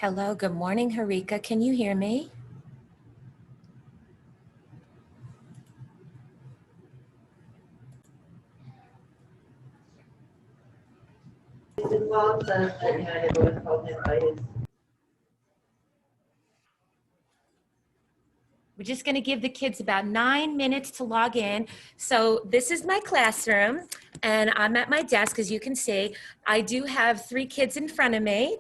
Hello, good morning, Harika. Can you hear me? We're just going to give the kids about 9 minutes to log in. So this is my classroom, and I'm at my desk, as you can see. I do have 3 kids in front of me,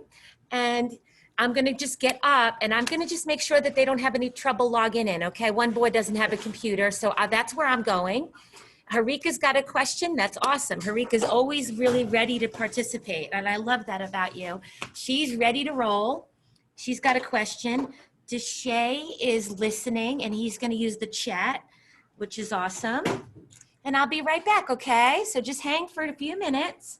and I'm going to just get up, and I'm going to just make sure that they don't have any trouble logging in, okay? One boy doesn't have a computer, so that's where I'm going. Harika's got a question. That's awesome. Harika's always really ready to participate, and I love that about you. She's ready to roll. She's got a question. Deshay is listening, and he's going to use the chat, which is awesome. And I'll be right back, okay? So just hang for a few minutes.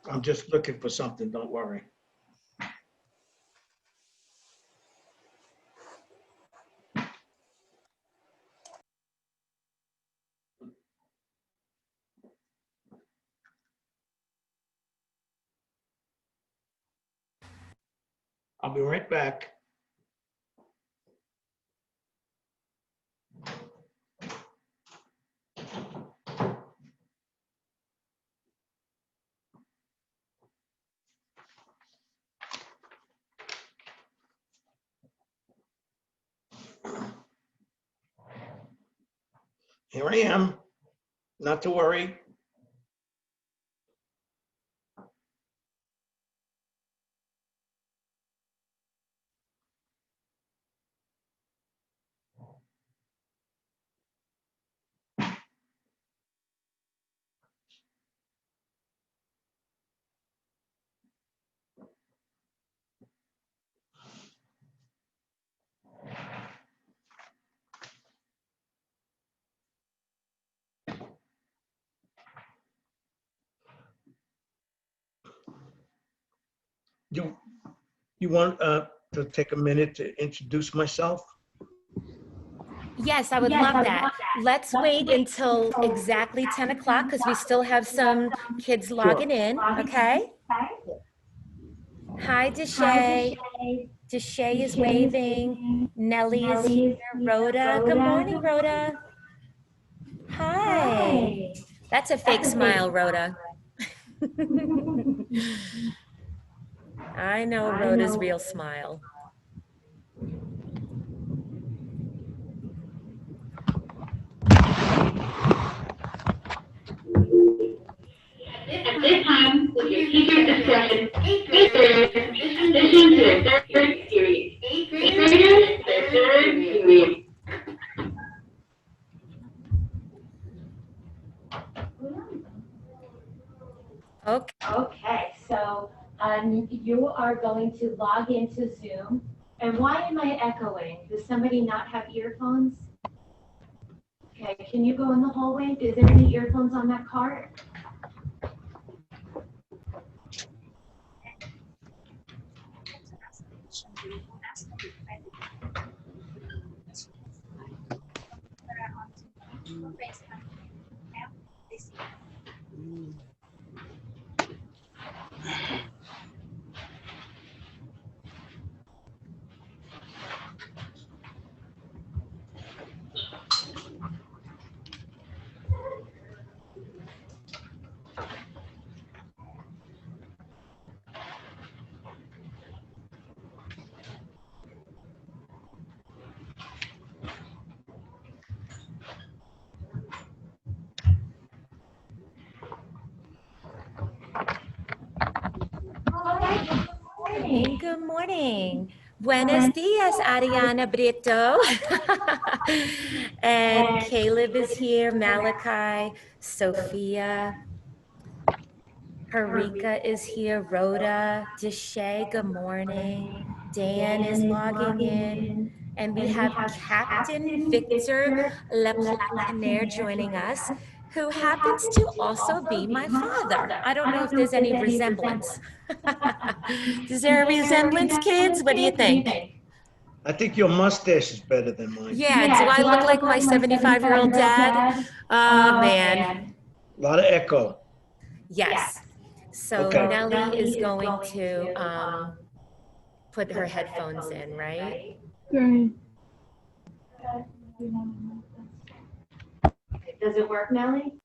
I'm just looking for something, don't worry. I'll be right back. Here I am, not to worry. You want to take a minute to introduce myself? Yes, I would love that. Let's wait until exactly 10 o'clock because we still have some kids logging in, okay? Hi, Deshay. Deshay is waving. Nellie is here. Rhoda. Good morning, Rhoda. Hi. That's a fake smile, Rhoda. I know Rhoda's real smile. At this time, with your teacher's discretion, eighth graders, listen to the third period. Eighth graders, the third period. Okay. Okay, so you are going to log into Zoom. And why am I echoing? Does somebody not have earphones? Okay, can you go in the hallway? Is there any earphones on that cart? Good morning. Buenos dias, Ariana Brito. And Caleb is here, Malachi, Sophia, Harika is here, Rhoda, Deshay, good morning. Dan is logging in. And we have Captain Victor Leplatiner joining us, who happens to also be my father. I don't know if there's any resemblance. Is there a resemblance, kids? What do you think? I think your mustache is better than mine. Yeah, do I look like my 75-year-old dad? Oh, man. A lot of echo. Yes. So Okay. Nellie is going to put her headphones in, right? Does it work, Nellie?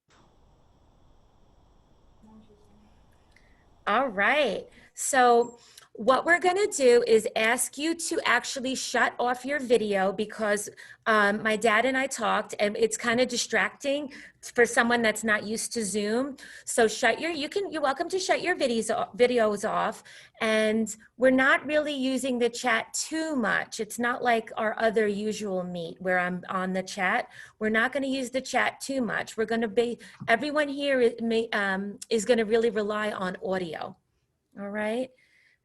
All right. So what we're going to do is ask you to actually shut off your video because my dad and I talked and it's kind of distracting for someone that's not used to Zoom. So you're welcome to shut your videos off. And we're not really using the chat too much. It's not like our other usual meet where I'm on the chat. We're not going to use the chat too much. We're going to be, everyone here is going to really rely on audio. All right.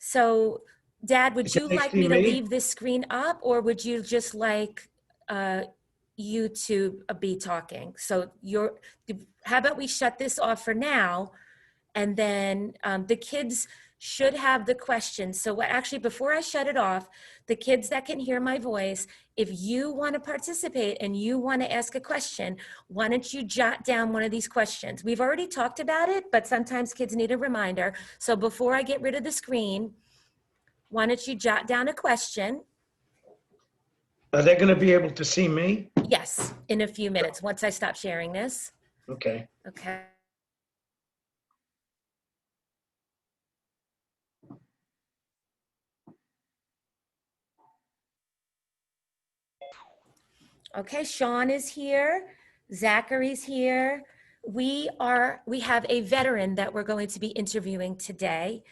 So, Dad, would you like me to leave this screen up or would you just like you to be talking? So how about we shut this off for now and then the kids should have the questions. So actually, before I shut it off, the kids that can hear my voice, if you want to participate and you want to ask a question, why don't you jot down one of these questions? We've already talked about it, but sometimes kids need a reminder. So before I get rid of the screen, why don't you jot down a question? Are they going to be able to see me? Yes, in a few minutes, once I stop sharing this. Okay. Okay. Okay, Sean is here. Zachary's here. We have a veteran that we're going to be interviewing today.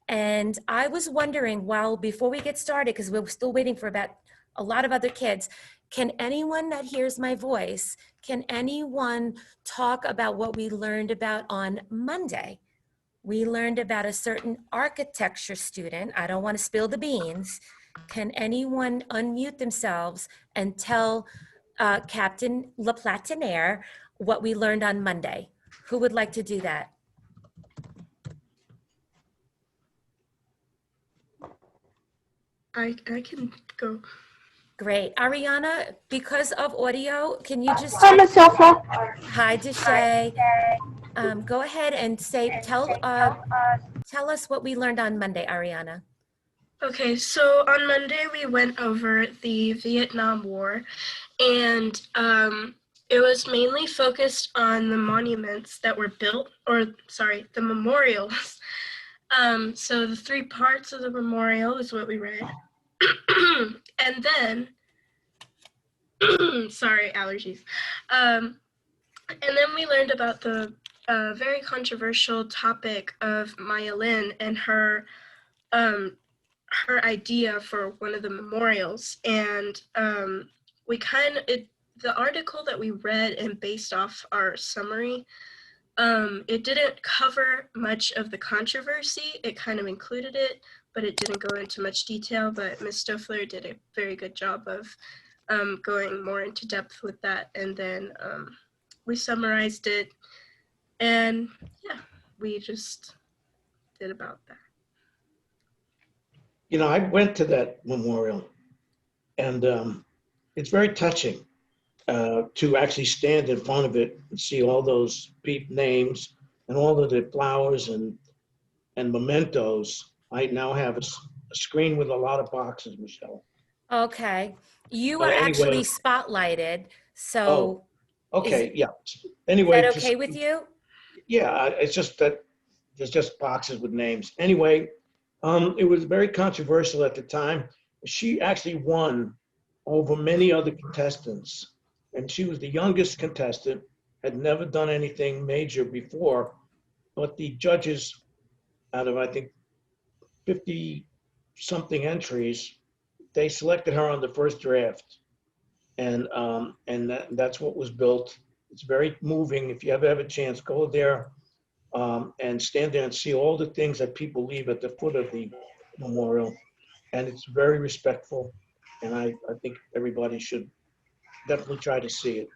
And I was wondering, before we get started, because we're still waiting for about a lot of other kids, can anyone that hears my voice, can anyone talk about what we learned about on Monday? We learned about a certain architecture student. I don't want to spill the beans. Can anyone unmute themselves and tell Captain Leplatiner what we learned on Monday? Who would like to do that? I can go. Great. Ariana, because of audio, can you just Hi, Miss Alpha. hi, Deshay. Go ahead and tell us what we learned on Monday, Ariana. Okay, so on Monday we went over the Vietnam War, and it was mainly focused on the monuments that were built, the memorials. So the 3 parts of the memorial is what we read. And then, sorry, allergies. And then we learned about the very controversial topic of Maya Lin and her idea for one of the memorials. And the article that we read and based off our summary, it didn't cover much of the controversy. It kind of included it, but it didn't go into much detail. But Ms. Stoeffler did a very good job of going more into depth with that. And then we summarized it. And yeah, we just did about that. You know, I went to that memorial and it's very touching to actually stand in front of it and see all those names and all of the flowers and mementos. I now have a screen with a lot of boxes, Michelle. Okay. You But are anyway- actually spotlighted. So Okay, yeah. Anyway. is that okay with you? Yeah, it's just that there's just boxes with names. Anyway, it was very controversial at the time. She actually won over many other contestants. And she was the youngest contestant, had never done anything major before. But the judges, out of I think 50-something entries, they selected her on the first draft, and that's what was built. It's very moving. If you ever have a chance, go there and stand there and see all the things that people leave at the foot of the memorial, and it's very respectful. And I think everybody should definitely try to see it.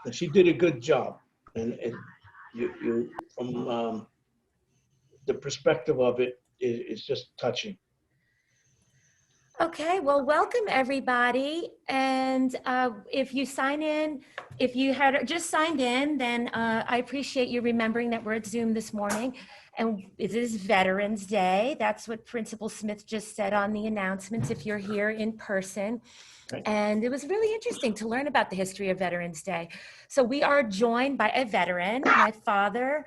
And she did a good job. And you from the perspective of it is just touching. Okay, well, welcome everybody. And if you sign in, if you had just signed in, then I appreciate you remembering that we're at Zoom this morning. And it is Veterans Day. That's what Principal Smith just said on the announcements if you're here in person. Right. And it was really interesting to learn about the history of Veterans Day. So we are joined by a veteran, my father,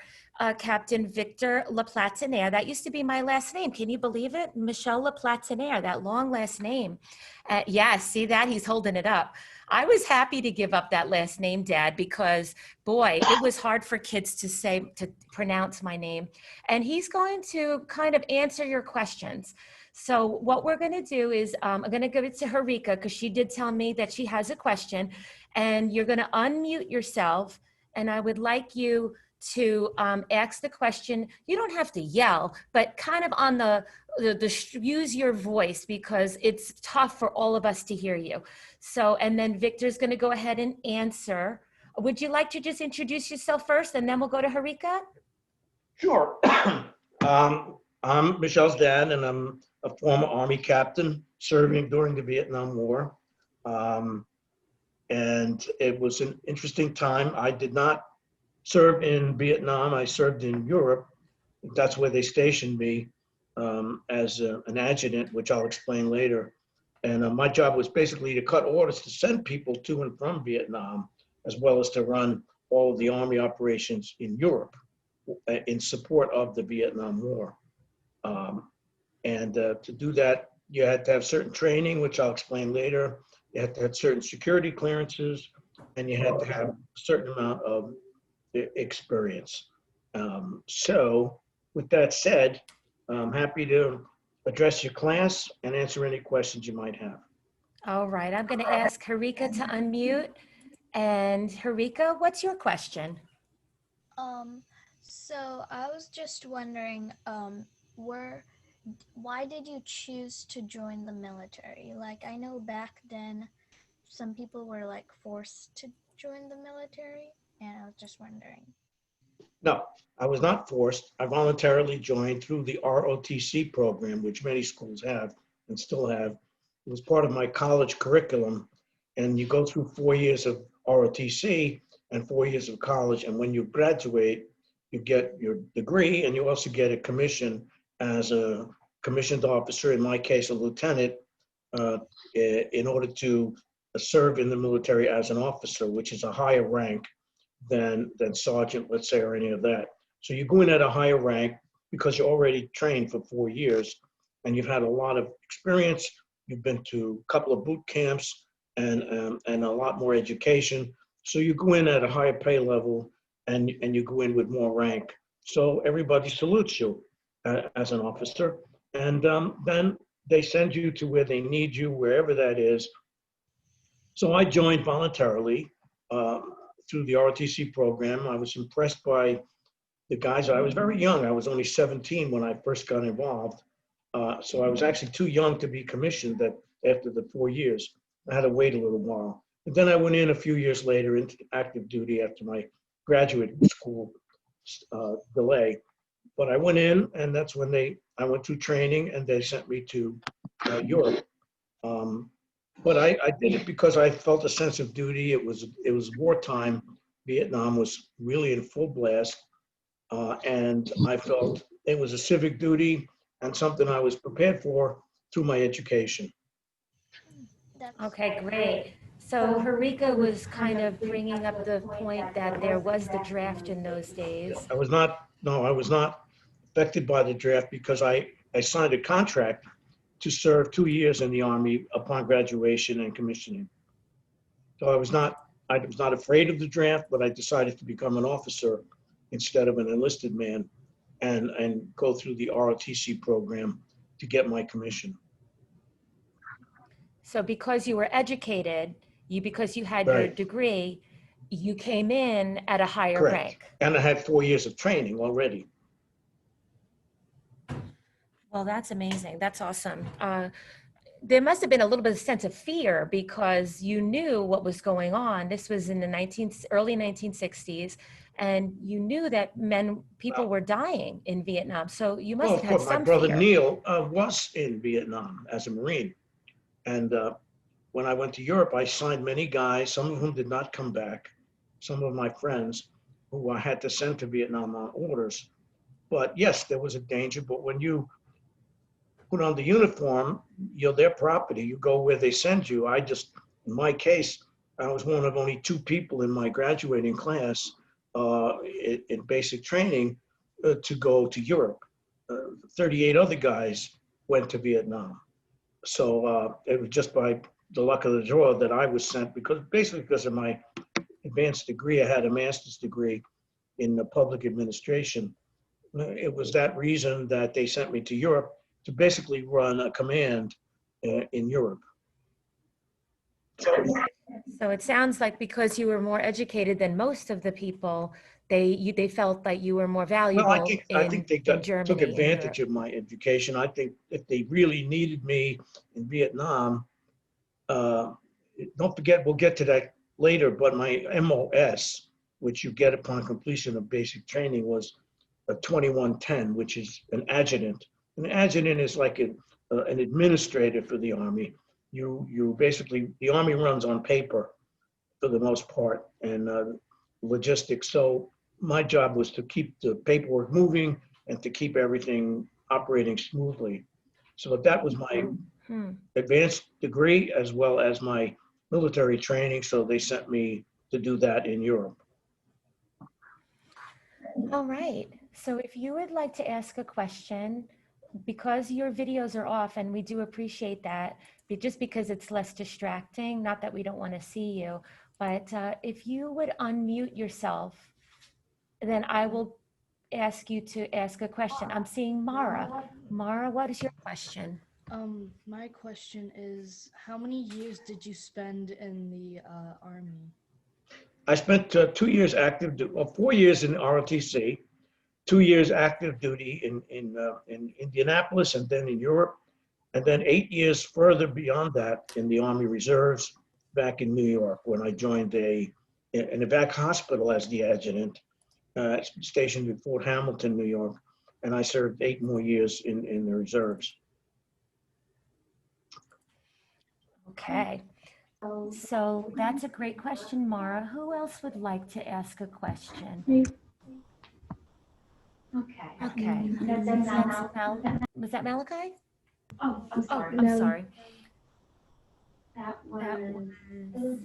Captain Victor Laplatinaire. That used to be my last name. Can you believe it? Michelle Laplatinaire, that long last name. Yeah, see that? He's holding it up. I was happy to give up that last name, Dad, because boy, it was hard for kids to pronounce my name. And he's going to kind of answer your questions. So what we're going to do is I'm going to give it to Harika because she did tell me that she has a question, and you're going to unmute yourself. And I would like you to ask the question. You don't have to yell, but kind of on use your voice because it's tough for all of us to hear you. So, and then Victor's going to go ahead and answer. Would you like to just introduce yourself first and then we'll go to Harika? Sure. I'm Michelle's dad, and I'm a former Army captain serving during the Vietnam War. And it was an interesting time. I did not serve in Vietnam. I served in Europe. That's where they stationed me as an adjutant, which I'll explain later. And my job was basically to cut orders to send people to and from Vietnam, as well as to run all of the Army operations in Europe in support of the Vietnam War. And to do that, you had to have certain training, which I'll explain later. You had to have certain security clearances, and you had to have a certain amount of experience. So with that said, I'm happy to address your class and answer any questions you might have. All right, I'm going to ask Harika to unmute. And Harika, what's your question? So I was just wondering, why did you choose to join the military? Like, I know back then some people were like forced to join the military, and I was just wondering. No, I was not forced. I voluntarily joined through the ROTC program, which many schools have and still have. It was part of my college curriculum, and you go through 4 years of ROTC and 4 years of college, and when you graduate, you get your degree, and you also get a commission as a commissioned officer, in my case, a lieutenant, in order to serve in the military as an officer, which is a higher rank than sergeant, let's say, or any of that. So you go in at a higher rank because you're already trained for 4 years, and you've had a lot of experience. You've been to a couple of boot camps and a lot more education. So you go in at a higher pay level, and you go in with more rank. So everybody salutes you as an officer. And then they send you to where they need you, wherever that is. So I joined voluntarily through the ROTC program. I was impressed by the guys. I was very young. I was only 17 when I first got involved. So I was actually too young to be commissioned after the 4 years. I had to wait a little while. And then I went in a few years later into active duty after my graduate school delay. But I went in, and that's when I went through training, and they sent me to Europe. But I did it because I felt a sense of duty. It was wartime. Vietnam was really in full blast. And I felt it was a civic duty and something I was prepared for through my education. Okay, great. So Harika was kind of bringing up the point that there was the draft in those days. I was not affected by the draft because I signed a contract to serve 2 years in the Army upon graduation and commissioning. So I was not afraid of the draft, but I decided to become an officer instead of an enlisted man and go through the ROTC program to get my commission. So because you were educated, because you had your Right. degree, you came in at a higher Correct. rank. And I had 4 years of training already. Well, that's amazing. That's awesome. There must have been a little bit of sense of fear because you knew what was going on. This was in the early 1960s, and you knew that people were dying in Vietnam. So you must Well, have of had course, my some brother fear. Neil was in Vietnam as a Marine. And when I went to Europe, I signed many guys, some of whom did not come back, some of my friends who I had to send to Vietnam on orders. But yes, there was a danger. But when you put on the uniform, you're their property. You go where they send you. In my case, I was one of only 2 people in my graduating class in basic training to go to Europe. 38 other guys went to Vietnam. So it was just by the luck of the draw that I was sent because of my advanced degree. I had a master's degree in public administration. It was that reason that they sent me to Europe to basically run a command in Europe. So it sounds like because you were more educated than most of the people, they felt that you were more Well, valuable I think they in took Germany and Europe. advantage of my education. I think if they really needed me in Vietnam, don't forget, we'll get to that later, but my MOS, which you get upon completion of basic training, was a 2110, which is an adjutant. An adjutant is like an administrator for the Army. You basically, the Army runs on paper for the most part and logistics. So my job was to keep the paperwork moving and to keep everything operating smoothly. So that was my advanced degree as well as my military training. So they sent me to do that in Europe. All right. So if you would like to ask a question, because your videos are off, and we do appreciate that, just because it's less distracting, not that we don't want to see you, but if you would unmute yourself, then I will ask you to ask a question. I'm seeing Mara. Mara, what is your question? My question is, how many years did you spend in the Army? I spent 2 years 4 years in ROTC, 2 years active duty in Indianapolis and then in Europe, and then 8 years further beyond that in the Army Reserves back in New York when I joined an evac hospital as the adjutant, stationed in Fort Hamilton, New York, and I served 8 more years in the reserves. Okay. So that's a great question, Mara. Who else would like to ask a question? Okay. Okay. Was that Malachi? Oh, I'm Oh, sorry. I'm sorry. That That was was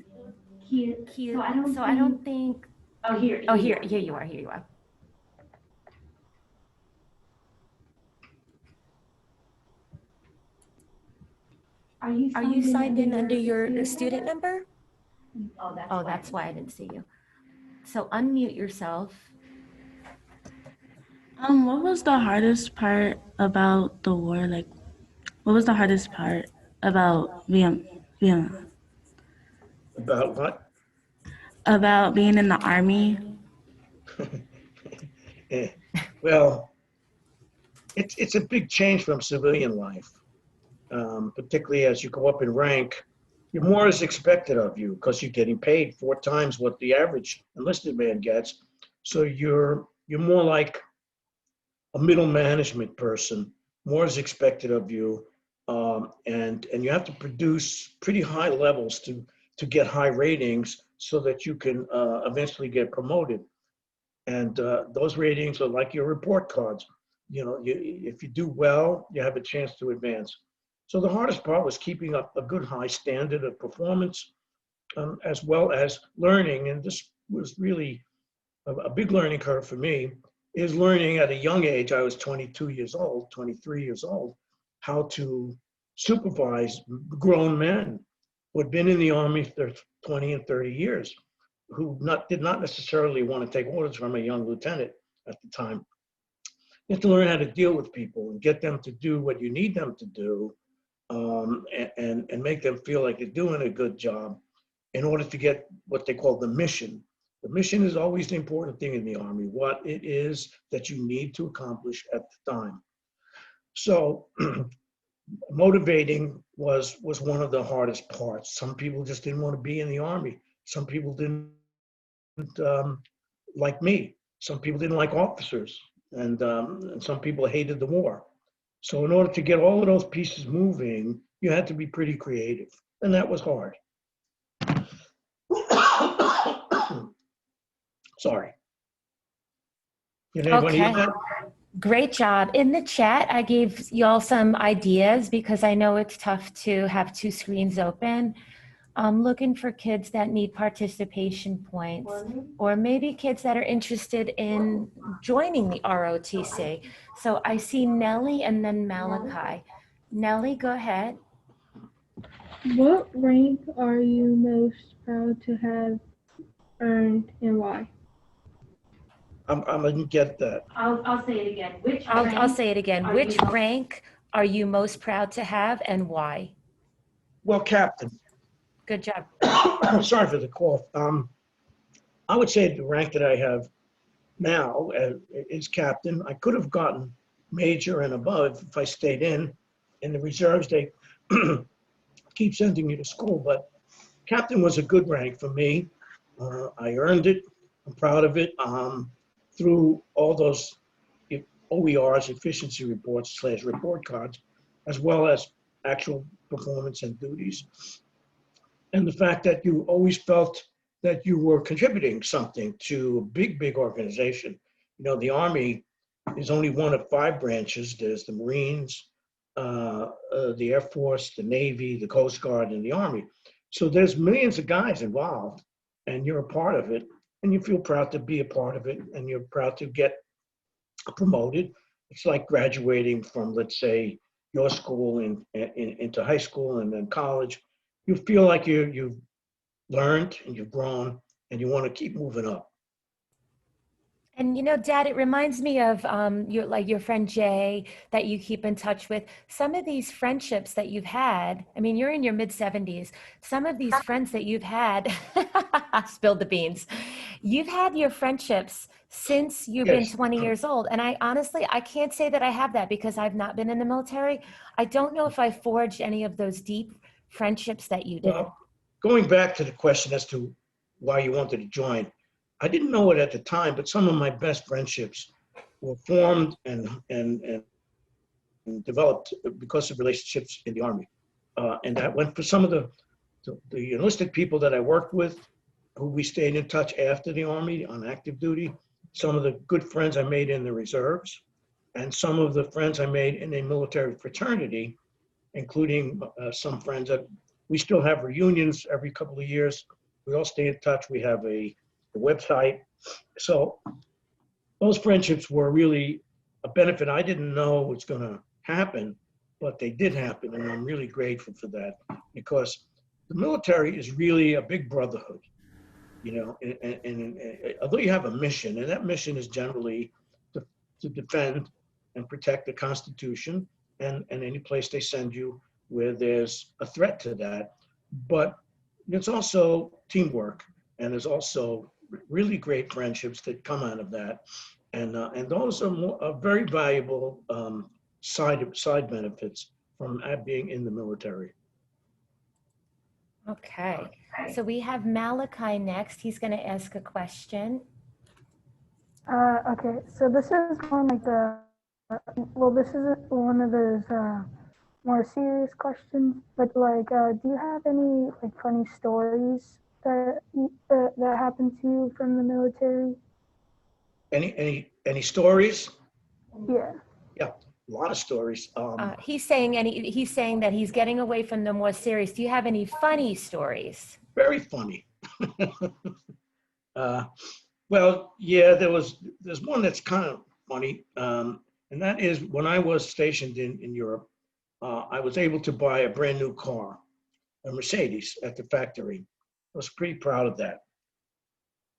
cute. cute. So I don't think. Oh, here. Oh, here you are. Here you are. Are you Are you signed in under your student number? Oh, That's why I didn't see you. So unmute yourself. What was the hardest part about the war? Like, what was the hardest part about Vietnam? About what? About being in the Army? Well, it's a big change from civilian life, particularly as you go up in rank. More is expected of you because you're getting paid 4 times what the average enlisted man gets. So you're more like a middle management person. More is expected of you, and you have to produce pretty high levels to get high ratings so that you can eventually get promoted. And those ratings are like your report cards. If you do well, you have a chance to advance. So the hardest part was keeping up a good high standard of performance, as well as learning. And this was really a big learning curve for me, is learning at a young age. I was 23 years old, how to supervise grown men who had been in the Army for 20 and 30 years, who did not necessarily want to take orders from a young lieutenant at the time. You have to learn how to deal with people and get them to do what you need them to do and make them feel like they're doing a good job in order to get what they call the mission. The mission is always the important thing in the Army, what it is that you need to accomplish at the time. So motivating was one of the hardest parts. Some people just didn't want to be in the Army. Some people didn't like me. Some people didn't like officers, and some people hated the war. So in order to get all of those pieces moving, you had to be pretty creative, and that was hard. Sorry. Did anybody hear Okay. that? Great job. In the chat, I gave y'all some ideas because I know it's tough to have two screens open. I'm looking for kids that need participation points, or maybe kids that are interested in joining the ROTC. So I see Nellie and then Malachi. Nellie, go ahead. What rank are you most proud to have earned and why? I didn't get that. I'll say it again. Which I'll rank say it again. are Which you- rank are you most proud to have and why? Well, Captain, Good job. sorry for the cough. I would say the rank that I have now is Captain. I could have gotten Major and above if I stayed in the reserves. They keep sending you to school, but Captain was a good rank for me. I earned it. I'm proud of it. Through all those OERs, efficiency reports / report cards, as well as actual performance and duties. And the fact that you always felt that you were contributing something to a big, big organization. You know, the Army is only one of 5 branches. There's the Marines, the Air Force, the Navy, the Coast Guard, and the Army. So there's millions of guys involved, and you're a part of it, and you feel proud to be a part of it, and you're proud to get promoted. It's like graduating from, let's say, your school into high school and then college. You feel like you've learned and you've grown, and you want to keep moving up. And you know, Dad, it reminds me of your friend Jay that you keep in touch with. Some of these friendships that you've had, I mean, you're in your mid-70s. Some of these friends that you've had, spilled the beans. You've had your friendships since you've been Yes. 20 years old. And I honestly, I can't say that I have that because I've not been in the military. I don't know if I forged any of those deep friendships that you did. Well, going back to the question as to why you wanted to join, I didn't know it at the time, but some of my best friendships were formed and developed because of relationships in the Army. And that went for some of the enlisted people that I worked with, who we stayed in touch after the Army on active duty, some of the good friends I made in the reserves, and some of the friends I made in a military fraternity, including some friends that we still have reunions every couple of years. We all stay in touch. We have a website. So those friendships were really a benefit. I didn't know was going to happen, but they did happen. And I'm really grateful for that, because the military is really a big brotherhood, you know, and although you have a mission, and that mission is generally to defend and protect the Constitution and any place they send you where there's a threat to that. But it's also teamwork, and there's also really great friendships that come out of that, and those are very valuable side benefits from being in the military. Okay, so we have Malachi next. He's going to ask a question. Okay, so this is more like this is one of those more serious questions, but like, do you have any like funny stories that happened to you from the military? Any stories? Yeah. Yeah, a lot of stories. He's saying that he's getting away from the more serious. Do you have any funny stories? Very funny. Well, yeah, there's one that's kind of funny, and that is when I was stationed in Europe, I was able to buy a brand new car, a Mercedes, at the factory. I was pretty proud of that.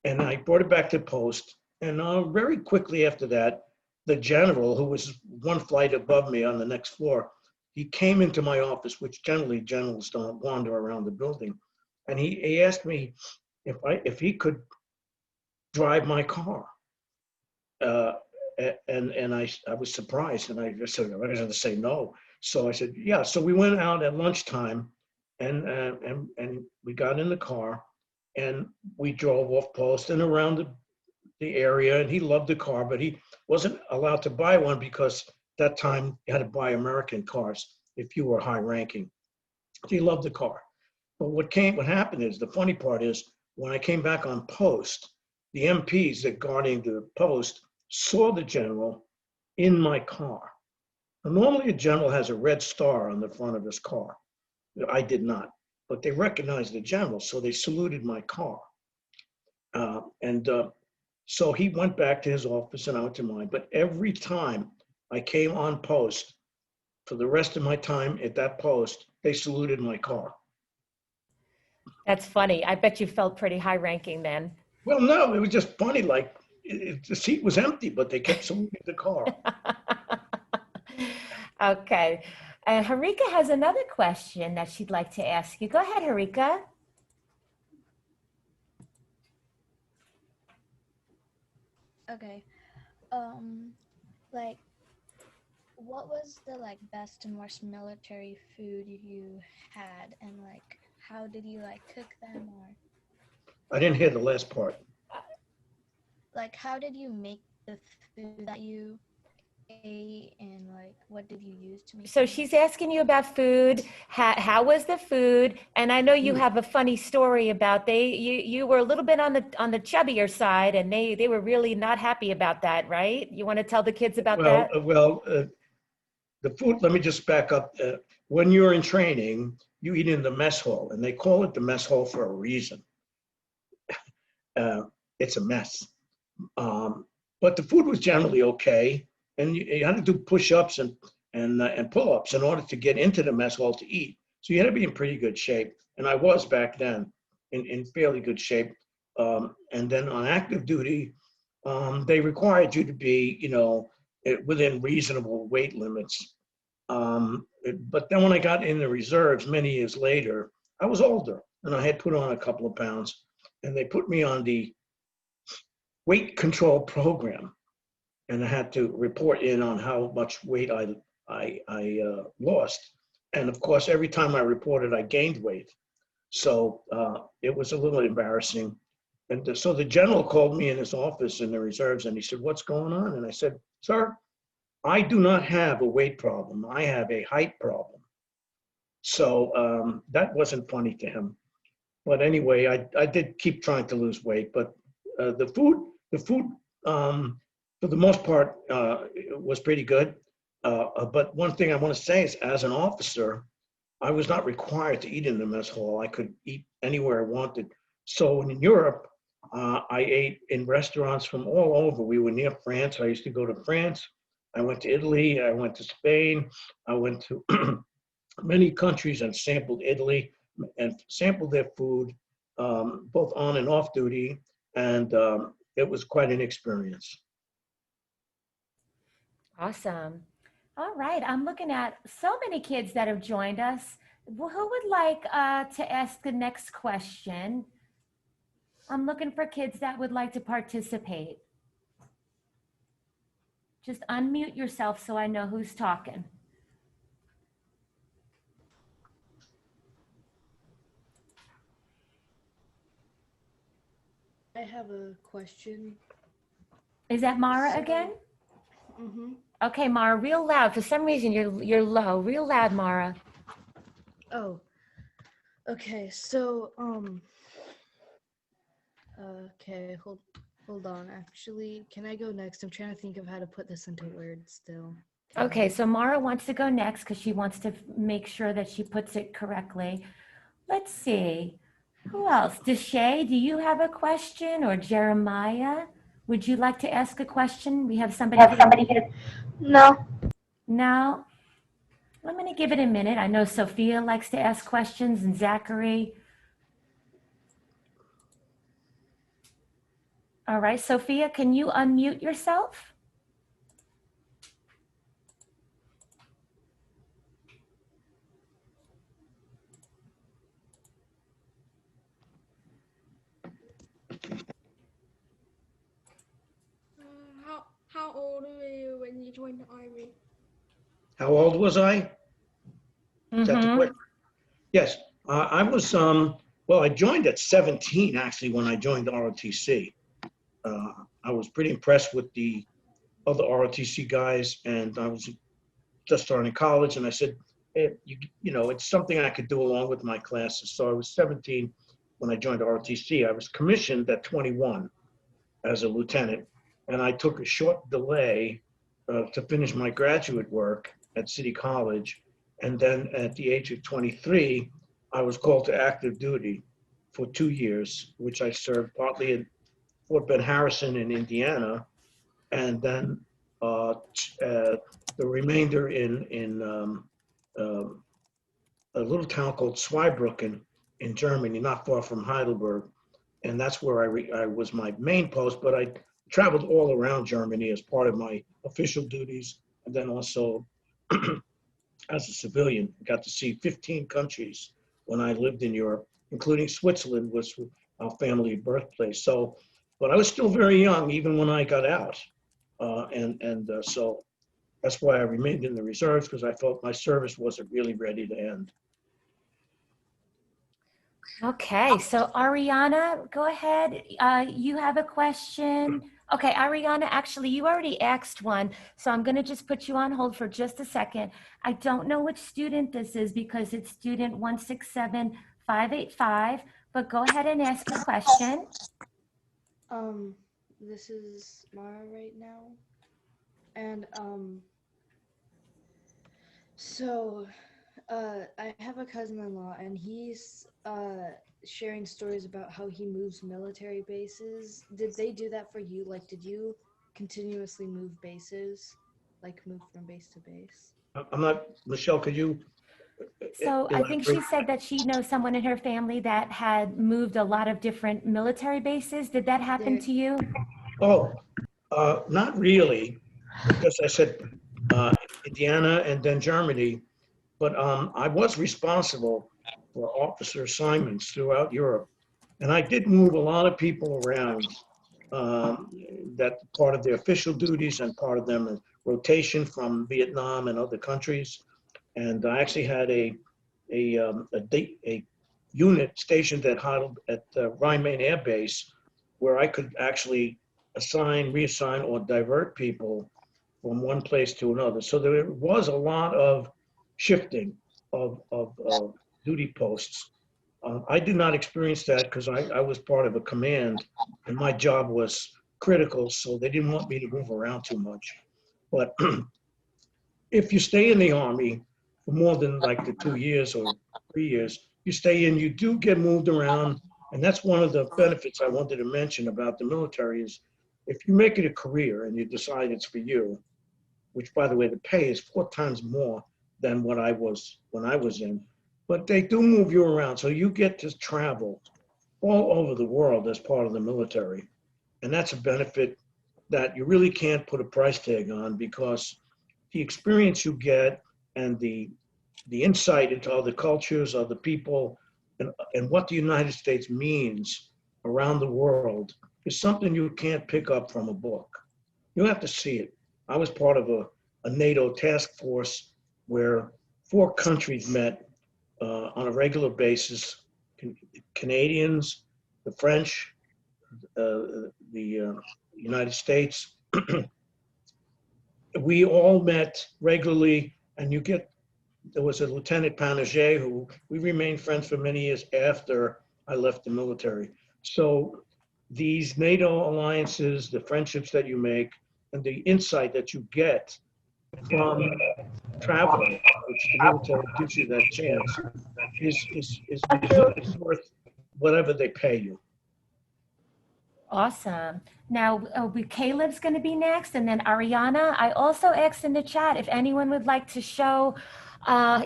And I brought it back to post, and very quickly after that, the general, who was one flight above me on the next floor, he came into my office, which generally generals don't wander around the building. And he asked me if he could drive my car. And I was surprised, and I just said, I was going to say no. So I said, yeah. So we went out at lunchtime, and we got in the car, and we drove off post and around the area. And he loved the car, but he wasn't allowed to buy one because that time you had to buy American cars if you were high ranking. He loved the car. But what happened is, the funny part is, when I came back on post, the MPs that guarding the post saw the general in my car. Now, normally a general has a red star on the front of his car. I did not, but they recognized the general, so they saluted my car. So he went back to his office and out to mine. But every time I came on post, for the rest of my time at that post, they saluted my car. That's funny. I bet you felt pretty high ranking then. Well, no, it was just funny. Like the seat was empty, but they kept saluting the car. Okay. Harika has another question that she'd like to ask you. Go ahead, Harika. Okay. Like, what was the like best and worst military food you had, and like how did you like cook them, or I didn't hear the last part. like how did you make the food that you ate, and like what did you use to make So them? she's asking you about food. How was the food? And I know you have a funny story about you were a little bit on the chubbier side, and they were really not happy about that, right? You want to tell the kids about that? The food, let me just back up. When you're in training, you eat in the mess hall, and they call it the mess hall for a reason. It's a mess. But the food was generally okay, and you had to do push-ups and pull-ups in order to get into the mess hall to eat. So you had to be in pretty good shape, and I was back then in fairly good shape. And then on active duty, they required you to be, within reasonable weight limits. But then when I got in the reserves many years later, I was older, and I had put on a couple of pounds, and they put me on the weight control program, and I had to report in on how much weight I lost. And of course, every time I reported, I gained weight. So it was a little embarrassing. And so the general called me in his office in the reserves, and he said, "What's going on?" And I said, "Sir, I do not have a weight problem. I have a height problem." So that wasn't funny to him. But anyway, I did keep trying to lose weight. But the food, for the most part, was pretty good. But one thing I want to say is, as an officer, I was not required to eat in the mess hall. I could eat anywhere I wanted. So in Europe, I ate in restaurants from all over. We were near France. I used to go to France. I went to Italy. I went to Spain. I went to many countries and sampled Italy and sampled their food, both on and off duty. And it was quite an experience. Awesome. All right. I'm looking at so many kids that have joined us. Who would like to ask the next question? I'm looking for kids that would like to participate. Just unmute yourself so I know who's talking. I have a question. Is that Mara again? Mm-hmm. Okay, Mara, real loud. For some reason, you're low. Real loud, Mara. Oh, okay. So, okay, hold on. Actually, can I go next? I'm trying to think of how to put this into words still. Okay, so Mara wants to go next because she wants to make sure that she puts it correctly. Let's see. Who else? Deshay, do you have a question? Or Jeremiah? Would you like to ask a question? We have somebody here. No. No? I'm going to give it a minute. I know Sophia likes to ask questions, and Zachary. All right, Sophia, can you unmute yourself? Army. How old was I? Is that the Mhm. question? Yes, I was, well, I joined at 17, actually, when I joined the ROTC. I was pretty impressed with the other ROTC guys, and I was just starting college, and I said, hey, you know, it's something I could do along with my classes. So I was 17 when I joined ROTC. I was commissioned at 21 as a lieutenant, and I took a short delay to finish my graduate work at City College. And then at the age of 23, I was called to active duty for 2 years, which I served partly at Fort Ben Harrison in Indiana, and then the remainder in a little town called Zweibrücken in Germany, not far from Heidelberg. And that's where I was my main post, but I traveled all around Germany as part of my official duties. And then also as a civilian, got to see 15 countries when I lived in Europe, including Switzerland, was our family birthplace. So, but I was still very young, even when I got out. So that's why I remained in the reserves, because I felt my service wasn't really ready to end. Okay, so Ariana, go ahead. You have a question. Okay, Ariana, actually, you already asked one, so I'm going to just put you on hold for just a second. I don't know which student this is because it's student 167585, but go ahead and ask your question. This is Mara right now. And I have a cousin-in-law, and he's sharing stories about how he moves military bases. Did they do that for you? Like, did you continuously move bases, like move from base to base? I'm not, Michelle, could you? So I think she elaborate? said that she knows someone in her family that had moved a lot of different military bases. Did that happen to you? Oh, not really, because I said Indiana and then Germany, but I was responsible for officer assignments throughout Europe. And I did move a lot of people around, that part of their official duties and part of them rotation from Vietnam and other countries. And I actually had a unit stationed at Rhine-Main Air Base, where I could actually assign, reassign, or divert people from one place to another. So there was a lot of shifting of duty posts. I did not experience that because I was part of a command, and my job was critical, so they didn't want me to move around too much. But if you stay in the Army for more than like the 2 years or 3 years, you stay in, you do get moved around. And that's one of the benefits I wanted to mention about the military is if you make it a career and you decide it's for you, which by the way, the pay is 4 times more than what I was when I was in, but they do move you around. So you get to travel all over the world as part of the military. And that's a benefit that you really can't put a price tag on, because the experience you get and the insight into other cultures, other people, and what the United States means around the world is something you can't pick up from a book. You have to see it. I was part of a NATO task force where 4 countries met on a regular basis: Canadians, the French, the United States. We all met regularly, and there was a Lieutenant Panaget who we remained friends for many years after I left the military. So these NATO alliances, the friendships that you make, and the insight that you get from traveling, which the military gives you that chance, is worth whatever they pay you. Awesome. Now, Caleb's going to be next, and then Ariana. I also asked in the chat if anyone would like to show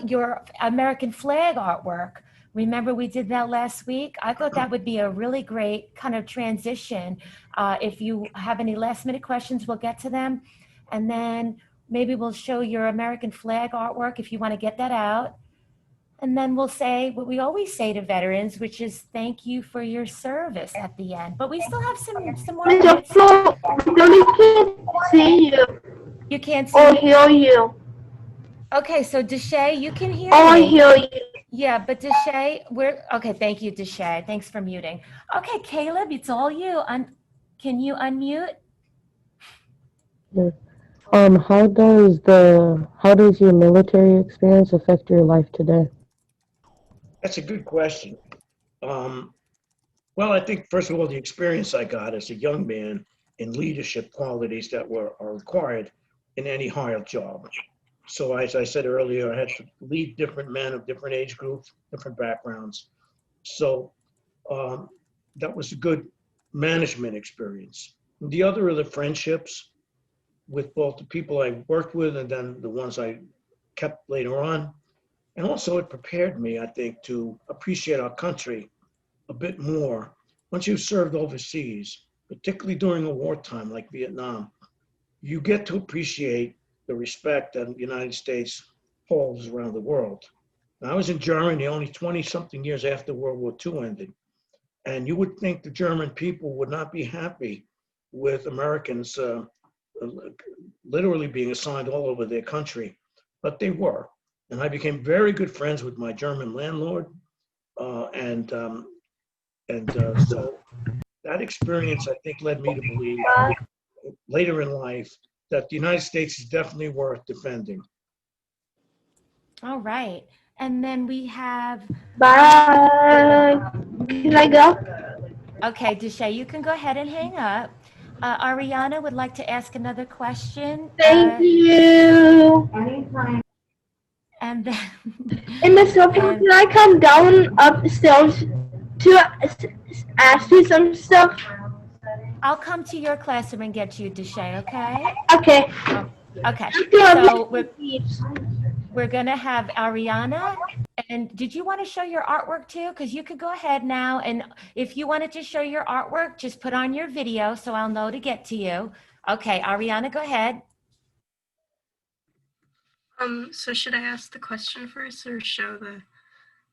your American flag artwork. Remember we did that last week? I thought that would be a really great kind of transition. If you have any last minute questions, we'll get to them. And then maybe we'll show your American flag artwork if you want to get that out. And then we'll say what we always say to veterans, which is thank you for your service at the end. But we still have some more minutes. We don't see you. You can't see Oh, me? hear you. Okay, so Deshay, you can hear Oh, I me. hear you. Yeah, but Deshay, okay, thank you, Deshay. Thanks for muting. Okay, Caleb, it's all you. Can you unmute? Yeah. How does your military experience affect your life today? That's a good question. Um, well, I think first of all, the experience I got as a young man in leadership qualities that are required in any higher job. So as I said earlier, I had to lead different men of different age groups, different backgrounds. So um, that was a good management experience. The other are the friendships with both the people I worked with and then the ones I kept later on. And also it prepared me, I think, to appreciate our country a bit more. Once you've served overseas, particularly during a wartime like Vietnam, you get to appreciate the respect that the United States holds around the world. Now, I was in Germany only 20 something years after World War II ended. And you would think the German people would not be happy with Americans literally being assigned all over their country, but they were. And I became very good friends with my German landlord. So that experience, I think, led me to believe later in life that the United States is definitely worth defending. All right. And then we have, Bye. Can I go? okay, Deshay, you can go ahead and hang up. Ariana would like to ask another question. Thank you. And then, Hey, Miss Sophie, and can I come down upstairs to ask you some stuff? I'll come to your classroom and get you, Deshay, okay? Okay. Okay, After so we're gonna have Ariana. And did you want to show your artwork too? Because you could go ahead now, and if you wanted to show your artwork, just put on your video so I'll know to get to you. Okay, Ariana, go ahead. So should I ask the question first or show the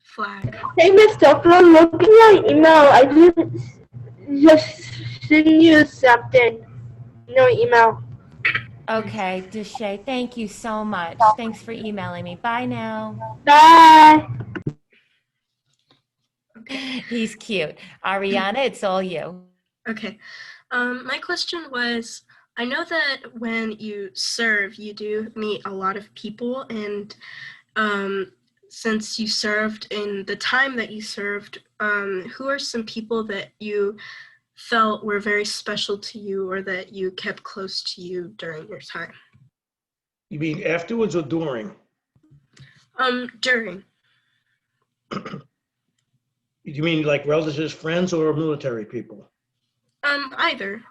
flag? Hey, Miss Sophie, I'm looking at your email. I just send you something. No email. Okay, Deshay, thank you so much. Thanks for emailing me. Bye now. Bye. He's cute. Ariana, it's all you. Okay. My question was, I know that when you serve, you do meet a lot of people, and since you served in the time that you served, who are some people that you felt were very special to you or that you kept close to you during your time? You mean afterwards or during? During. You mean like relatives, friends, or military people? Either.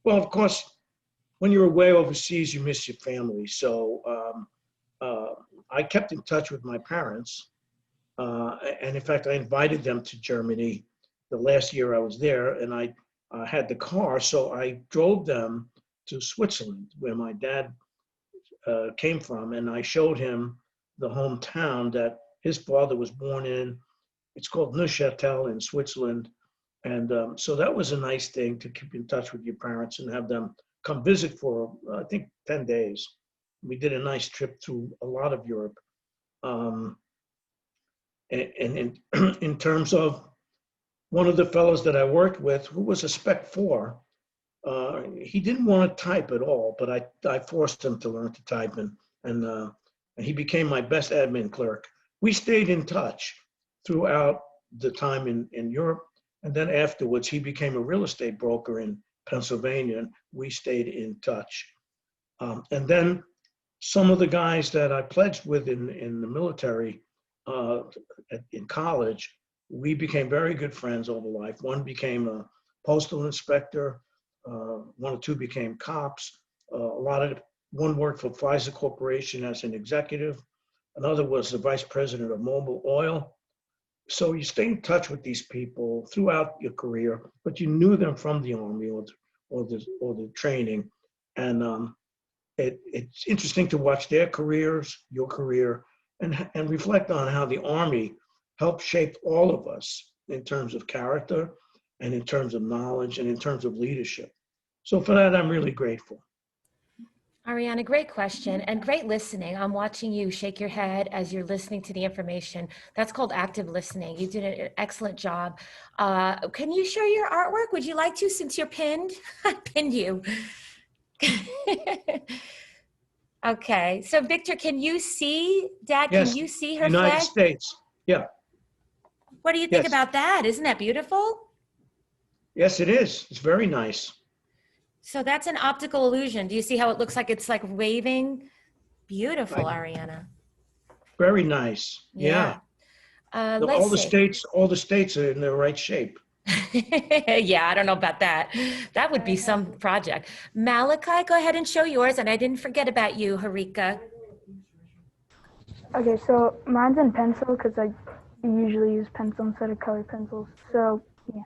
Well, of course, when you're away overseas, you miss your family. So I kept in touch with my parents. And in fact, I invited them to Germany the last year I was there, and I had the car. So I drove them to Switzerland, where my dad came from. And I showed him the hometown that his father was born in. It's called Neuchâtel in Switzerland. And so that was a nice thing to keep in touch with your parents and have them come visit for, I think, 10 days. We did a nice trip through a lot of Europe. And in terms of one of the fellows that I worked with, who was a Spec 4, he didn't want to type at all, but I forced him to learn to type, and he became my best admin clerk. We stayed in touch throughout the time in Europe. And then afterwards, he became a real estate broker in Pennsylvania, and we stayed in touch. And then some of the guys that I pledged with in the military in college, we became very good friends over life. One became a postal inspector. One or two became cops. One worked for Pfizer Corporation as an executive. Another was the vice president of Mobil Oil. So you stay in touch with these people throughout your career, but you knew them from the Army or the training. And it's interesting to watch their careers, your career, and reflect on how the Army helped shape all of us in terms of character and in terms of knowledge and in terms of leadership. So for that, I'm really grateful. Ariana, great question and great listening. I'm watching you shake your head as you're listening to the information. That's called active listening. You did an excellent job. Can you share your artwork? Would you like to, since you're pinned? I pinned you. Okay, so Victor, can you see, Dad, can Yes, you see her United flag? States. Yeah, What do you think yes. about that? Isn't that beautiful? Yes, it is. It's very nice. So that's an optical illusion. Do you see how it looks like it's like waving? Beautiful, Ariana. Very nice. Yeah. Yeah. All Let's see. all the states are in the right shape. Yeah, I don't know about that. That would be some project. Malachi, go ahead and show yours. And I didn't forget about you, Harika. Okay, so mine's in pencil because I usually use pencil instead of color pencils. So yeah.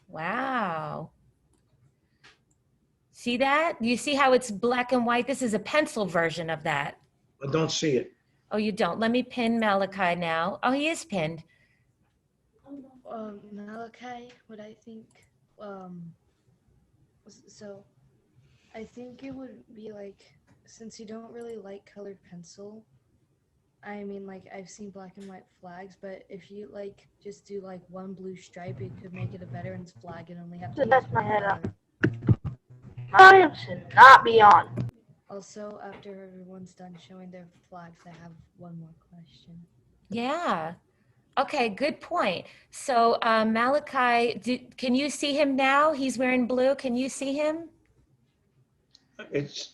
Wow. See that? You see how it's black and white? This is a pencil version of that. I don't see it. Oh, you don't? Let me pin Malachi now. Oh, he is pinned. Malachi, what I think, so I think it would be like, since you don't really like colored pencil, I mean, like, I've seen black and white flags, but if you like just do like one blue stripe, it could make it a veteran's flag and only have to That's use my one head up. color. Mine should not be on. Also, after everyone's done showing their flags, I have one more question. Yeah. Okay, good point. So Malachi, can you see him now? He's wearing blue. Can you see him? It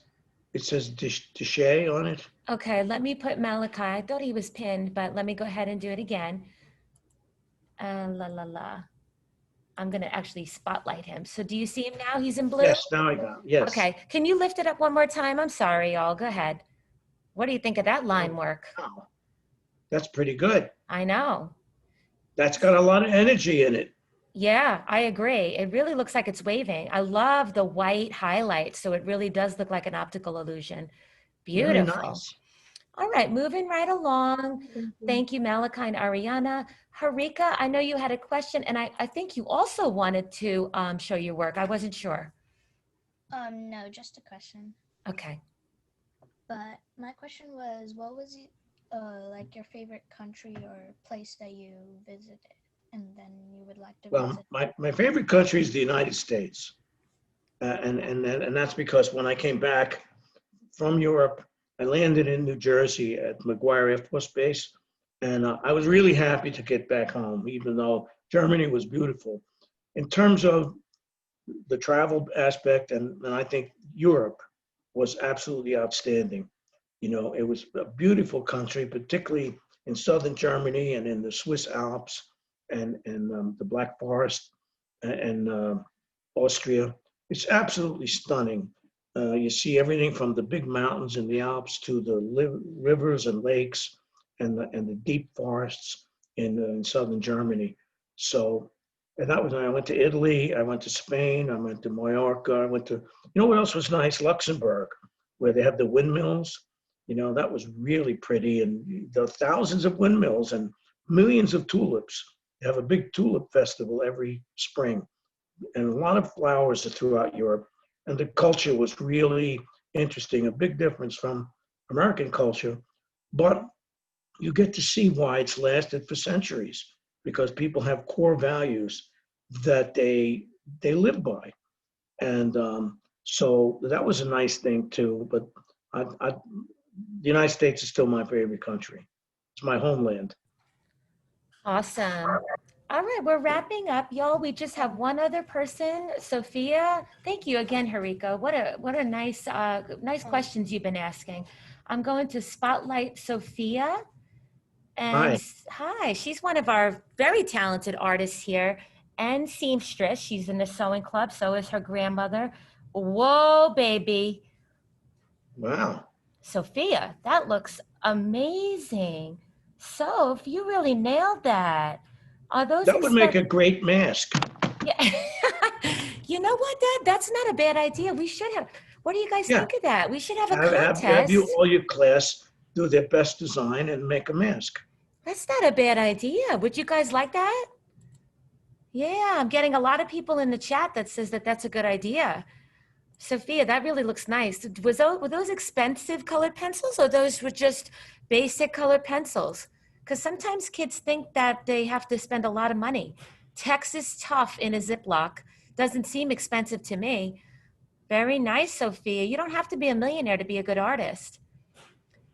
says Deshay on it. Okay, let me put Malachi. I thought he was pinned, but let me go ahead and do it again. I'm going to actually spotlight him. So do you see him now? He's in blue? Yes, now I got it. Yes. Okay, can you lift it up one more time? I'm sorry, y'all. Go ahead. What do you think of that line work? Wow. That's pretty good. I know. That's got a lot of energy in it. Yeah, I agree. It really looks like it's waving. I love the white highlights, so it really does look like an optical illusion. Very Beautiful. nice. All right, moving right along. Thank you, Malachi and Ariana. Harika, I know you had a question, and I think you also wanted to show your work. I wasn't sure. No, just a question. Okay. But my question was, what was like your favorite country or place that you visited and then you would like to Well, visit? my favorite country is the United States. And that's because when I came back from Europe, I landed in New Jersey at McGuire Air Force Base. And I was really happy to get back home, even though Germany was beautiful. In terms of the travel aspect, and I think Europe was absolutely outstanding. You know, it was a beautiful country, particularly in southern Germany and in the Swiss Alps and the Black Forest and Austria. It's absolutely stunning. You see everything from the big mountains in the Alps to the rivers and lakes and the deep forests in southern Germany. So, and that was when I went to Italy, I went to Spain, I went to Mallorca, I went to, you know what else was nice? Luxembourg, where they have the windmills. You know, that was really pretty, and there are thousands of windmills and millions of tulips. They have a big tulip festival every spring, and a lot of flowers are throughout Europe. And the culture was really interesting, a big difference from American culture. But you get to see why it's lasted for centuries, because people have core values that they live by. And so that was a nice thing too. But the United States is still my favorite country. It's my homeland. Awesome. All right, we're wrapping up, y'all. We just have one other person, Sophia. Thank you again, Harika. What a nice questions you've been asking. I'm going to spotlight Sophia. And hi, she's one of our very talented artists here and seamstress. She's in the sewing club. So is her grandmother. Whoa, baby. Wow. Sophia, that looks amazing. Soph, you really nailed that. Are those that would make a great mask. Yeah. You know what, Dad? That's not a bad idea. We should have. What do you guys think of that? We should have a contest. Have all your class do their best design and make a mask. That's not a bad idea. Would you guys like that? Yeah, I'm getting a lot of people in the chat that says that that's a good idea. Sophia, that really looks nice. Were those expensive colored pencils or those were just basic colored pencils? Because sometimes kids think that they have to spend a lot of money. Texas Tough in a Ziploc doesn't seem expensive to me. Very nice, Sophia. You don't have to be a millionaire to be a good artist.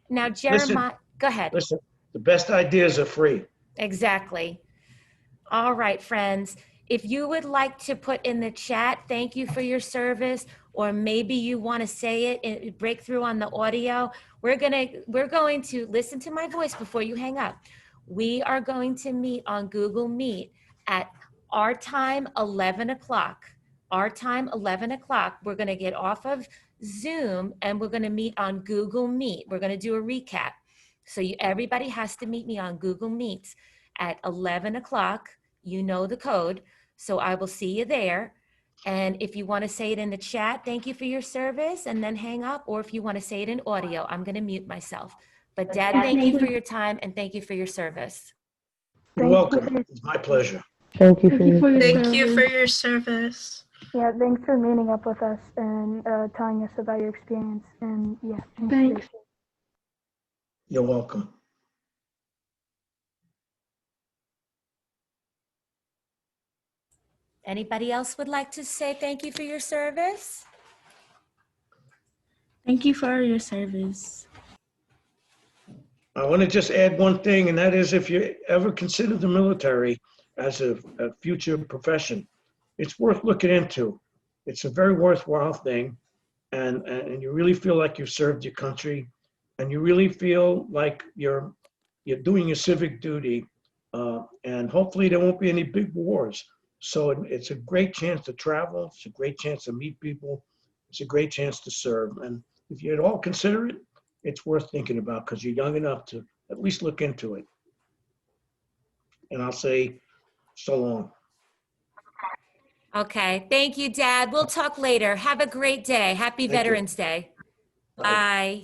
Now, Jeremiah, go ahead. Listen, the best ideas are free. Exactly. All right, friends. If you would like to put in the chat, thank you for your service, or maybe you want to say it and break through on the audio, we're going to listen to my voice before you hang up. We are going to meet on Google Meet at our time, 11 o'clock. Our time, 11 o'clock. We're going to get off of Zoom and we're going to meet on Google Meet. We're going to do a recap. So everybody has to meet me on Google Meets at 11 o'clock. You know the code. So I will see you there. And if you want to say it in the chat, thank you for your service, and then hang up. Or if you want to say it in audio, I'm going to mute myself. But Dad, thank you for your time and thank you for your service. You're welcome. It's my pleasure. Thank you for your Thank you for your service. Yeah, thanks for meeting up with us and telling us about your experience. And yeah, thanks. You're welcome. Anybody else would like to say thank you for your service? Thank you for your service. I want to just add one thing, and that is if you ever consider the military as a future profession, it's worth looking into. It's a very worthwhile thing, and you really feel like you've served your country, and you really feel like you're doing your civic duty, and hopefully there won't be any big wars. So it's a great chance to travel. It's a great chance to meet people. It's a great chance to serve. And if you at all consider it, it's worth thinking about because you're young enough to at least look into it. And I'll say so long. Okay. Thank you, Dad. We'll talk later. Have a great day. Happy Thank you. Veterans Day. Bye. Bye.